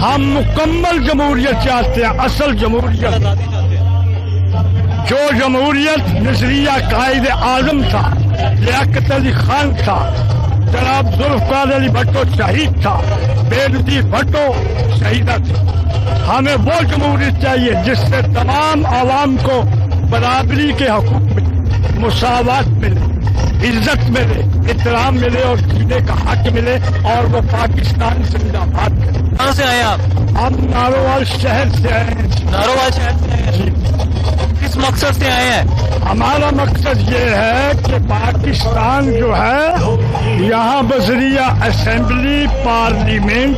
ہم مکمل جمہوریت چاہتے ہیں، اصل جمہوریت، جو جمہوریت نظریہ قائد اعظم تھا، لیاقت علی خان تھا، جناب ذوالفقار علی بھٹو شہید تھا، بے نظیر بھٹو شہیدہ تھی۔ ہمیں وہ جمہوریت چاہیے جس سے تمام عوام کو برابری کے حقوق ملے، مساوات ملے، عزت ملے، احترام ملے اور جینے کا حق ملے، اور وہ پاکستان زندہ باد کرے۔ کہاں سے آئے آپ؟ ہم ناروال شہر سے آئے ہیں۔ ناروال شہر سے آئے ہیں؟ جی، کس مقصد سے آئے ہیں؟ ہمارا مقصد یہ ہے کہ پاکستان جو ہے یہاں بذریعہ اسمبلی پارلیمنٹ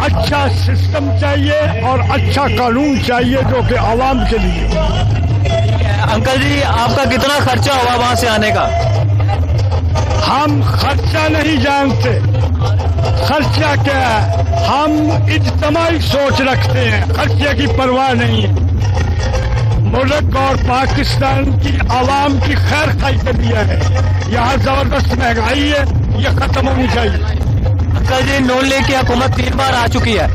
اچھا سسٹم چاہیے اور اچھا قانون چاہیے جو کہ عوام کے لیے۔ انکل جی، آپ کا کتنا خرچہ ہوا وہاں سے آنے کا؟ ہم خرچہ نہیں جانتے، خرچہ کیا ہے، ہم اجتماعی سوچ رکھتے ہیں، خرچے کی پرواہ نہیں ہے۔ ملک اور پاکستان کی عوام کی خیر خواہی کے لیے ہے۔ یہاں زبردست مہنگائی ہے، یہ ختم ہونی چاہیے۔ انکل جی، نون لیگ کی حکومت 3 بار آ چکی ہے،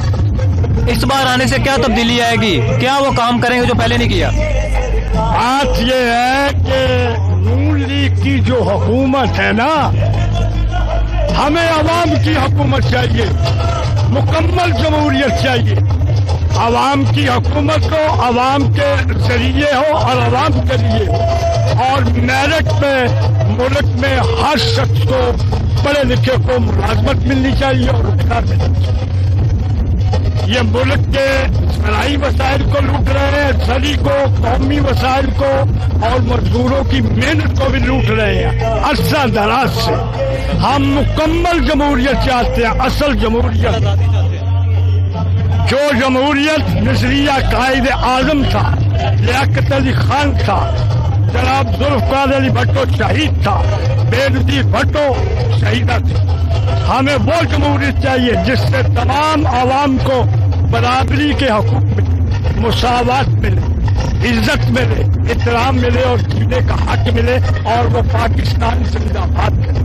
اس بار آنے سے کیا تبدیلی آئے گی؟ کیا وہ کام کریں گے جو پہلے نہیں کیا؟ بات یہ ہے کہ نون لیگ کی جو حکومت ہے نا، ہمیں عوام کی حکومت چاہیے، مکمل جمہوریت چاہیے۔ عوام کی حکومت ہو، عوام کے ذریعے ہو اور عوام کے لیے ہو، اور میرٹ میں ملک میں ہر شخص کو، پڑھے لکھے کو ملازمت ملنی چاہیے اور روزگار ملنا چاہیے۔ یہ ملک کے زرعی وسائل کو لوٹ رہے ہیں، زرعی کو، قومی وسائل کو اور مزدوروں کی محنت کو بھی لوٹ رہے ہیں عرصہ دراز سے۔ ہم مکمل جمہوریت چاہتے ہیں، اصل جمہوریت، جو جمہوریت نظریہ قائد اعظم تھا، لیاقت علی خان تھا، جناب ذوالفقار علی بھٹو شہید تھا، بے نظیر بھٹو شہیدہ تھی۔ ہمیں وہ جمہوریت چاہیے جس سے تمام عوام کو برابری کے حقوق ملے، مساوات ملے، عزت ملے، احترام ملے اور جینے کا حق ملے، اور وہ پاکستان زندہ باد کرے۔